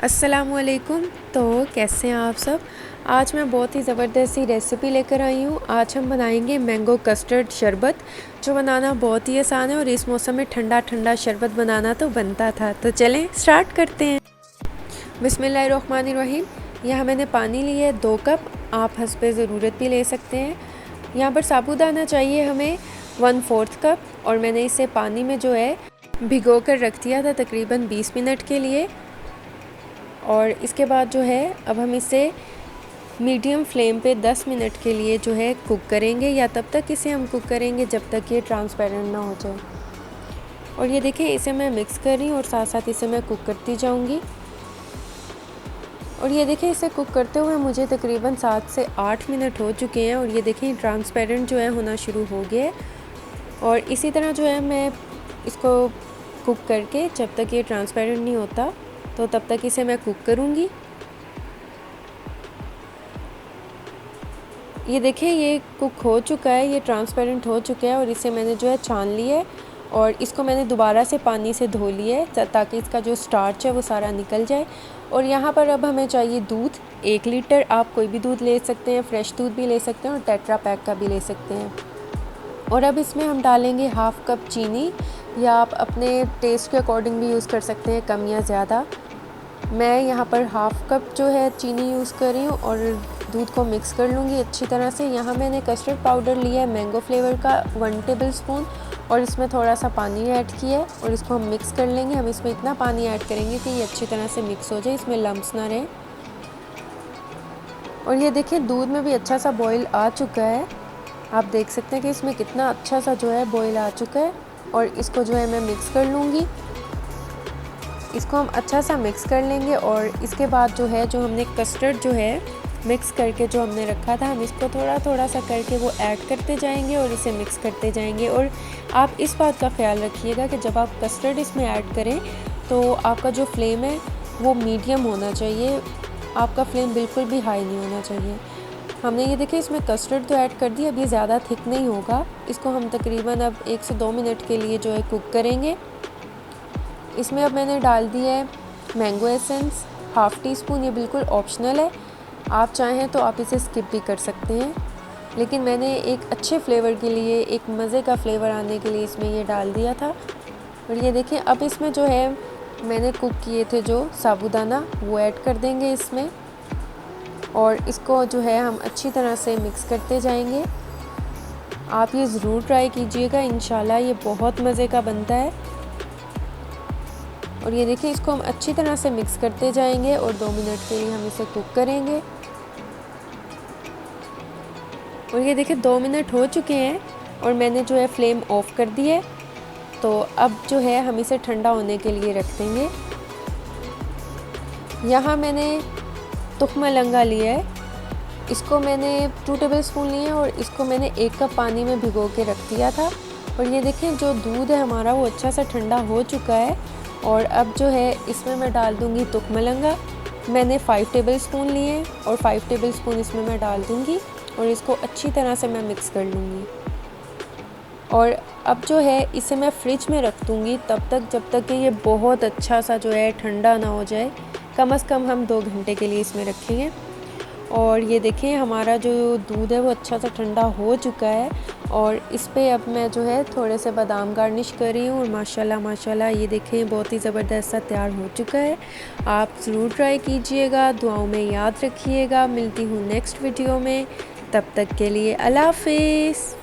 अस्सलामुअलैकुम। तो कैसे हैं आप सब। आज मैं बहुत ही ज़बरदस्त सी रेसिपी लेकर आई हूँ। आज हम बनाएंगे मैंगो कस्टर्ड शरबत, जो बनाना बहुत ही आसान है और इस मौसम में ठंडा ठंडा शरबत बनाना तो बनता था। तो चलें स्टार्ट करते हैं। बिस्मिल्लाहिर्रहमानिर्रहीम। यहाँ मैंने पानी लिया है 2 कप, आप हस्बे ज़रूरत भी ले सकते हैं। यहाँ पर साबूदाना चाहिए हमें 1/4 कप, और मैंने इसे पानी में जो है भिगो कर रख दिया था तकरीबन 20 मिनट के लिए। और इसके बाद जो है अब हम इसे मीडियम फ्लेम पे 10 मिनट के लिए जो है कुक करेंगे, या तब तक इसे हम कुक करेंगे जब तक ये ट्रांसपेरेंट ना हो जाए। और ये देखें, इसे मैं मिक्स कर रही हूँ और साथ साथ इसे मैं कुक करती जाऊँगी। और ये देखें, इसे कुक करते हुए मुझे तकरीबन 7 से 8 मिनट हो चुके हैं, और ये देखें ट्रांसपेरेंट जो है होना शुरू हो गया है। और इसी तरह जो है मैं इसको कुक करके जब तक ये ट्रांसपेरेंट नहीं होता तो तब तक इसे मैं कुक करूँगी। ये देखें, ये कुक हो चुका है, ये ट्रांसपेरेंट हो चुका है, और इसे मैंने जो है छान लिया है और इसको मैंने दोबारा से पानी से धो लिया है ताकि इसका जो स्टार्च है वो सारा निकल जाए। और यहाँ पर अब हमें चाहिए दूध 1 लीटर। आप कोई भी दूध ले सकते हैं, फ्रेश दूध भी ले सकते हैं और टेट्रा पैक का भी ले सकते हैं। और अब इसमें हम डालेंगे 1/2 कप चीनी, या आप अपने टेस्ट के अकॉर्डिंग भी यूज़ कर सकते हैं, कम या ज़्यादा। मैं यहाँ पर 1/2 कप जो है चीनी यूज़ कर रही हूँ और दूध को मिक्स कर लूँगी अच्छी तरह से। यहाँ मैंने कस्टर्ड पाउडर लिया है मैंगो फ्लेवर का 1 टेबल स्पून, और इसमें थोड़ा सा पानी ऐड किया है और इसको हम मिक्स कर लेंगे। हम इसमें इतना पानी ऐड करेंगे कि ये अच्छी तरह से मिक्स हो जाए, इसमें लम्प्स ना रहें। और ये देखें, दूध में भी अच्छा सा बॉईल आ चुका है। आप देख सकते हैं कि इसमें कितना अच्छा सा जो है बॉईल आ चुका है। और इसको जो है मैं मिक्स कर लूँगी। इसको हम अच्छा सा मिक्स कर लेंगे, और इसके बाद जो है जो हमने कस्टर्ड जो है मिक्स करके जो हमने रखा था, हम इसको थोड़ा थोड़ा सा करके वो ऐड करते जाएंगे और इसे मिक्स करते जाएंगे। और आप इस बात का ख्याल रखिएगा कि जब आप कस्टर्ड इसमें ऐड करें तो आपका जो फ्लेम है वो मीडियम होना चाहिए, आपका फ्लेम बिल्कुल भी हाई नहीं होना चाहिए। हमने ये देखिए इसमें कस्टर्ड तो ऐड कर दिया, अब ये ज़्यादा थिक नहीं होगा। इसको हम तकरीबन अब 1 से 2 मिनट के लिए जो है कुक करेंगे। इसमें अब मैंने डाल दिया है मैंगो एसेंस 1/2 टीस्पून। ये बिल्कुल ऑप्शनल है, आप चाहें तो आप इसे स्किप भी कर सकते हैं, लेकिन मैंने एक अच्छे फ्लेवर के लिए, एक मज़े का फ्लेवर आने के लिए इसमें ये डाल दिया था। और ये देखें, अब इसमें जो है मैंने कुक किए थे जो साबूदाना, वो ऐड कर देंगे इसमें, और इसको जो है हम अच्छी तरह से मिक्स करते जाएंगे। आप ये ज़रूर ट्राई कीजिएगा, इंशाल्लाह ये बहुत मज़े का बनता है। और ये देखिए, इसको हम अच्छी तरह से मिक्स करते जाएंगे और 2 मिनट के लिए हम इसे कुक करेंगे। और ये देखिए 2 मिनट हो चुके हैं और मैंने जो है फ्लेम ऑफ कर दी है। तो अब जो है हम इसे ठंडा होने के लिए रख देंगे। यहाँ मैंने तुख्मा लंगा लिया है, इसको मैंने 2 टेबल स्पून लिए हैं और इसको मैंने 1 कप पानी में भिगो के रख दिया था। और ये देखें, जो दूध है हमारा वो अच्छा सा ठंडा हो चुका है। और अब जो है इसमें मैं डाल दूँगी तुख्मा लंगा। मैंने 5 टेबल स्पून लिए और 5 टेबल स्पून इसमें मैं डाल दूँगी, और इसको अच्छी तरह से मैं मिक्स कर लूँगी। और अब जो है इसे मैं फ्रिज में रख दूँगी तब तक, जब तक कि ये बहुत अच्छा सा जो है ठंडा ना हो जाए। कम से कम हम 2 घंटे के लिए इसमें रखेंगे। और ये देखें, हमारा जो दूध है वो अच्छा सा ठंडा हो चुका है, और इस पे अब मैं जो है थोड़े से बादाम गार्निश कर रही हूँ। और माशाल्लाह माशाल्लाह ये देखें बहुत ही ज़बरदस्त सा तैयार हो चुका है। आप ज़रूर ट्राई कीजिएगा, दुआओं में याद रखिएगा। मिलती हूँ नेक्स्ट वीडियो में, तब तक के लिए अल्लाह हाफ़िज़।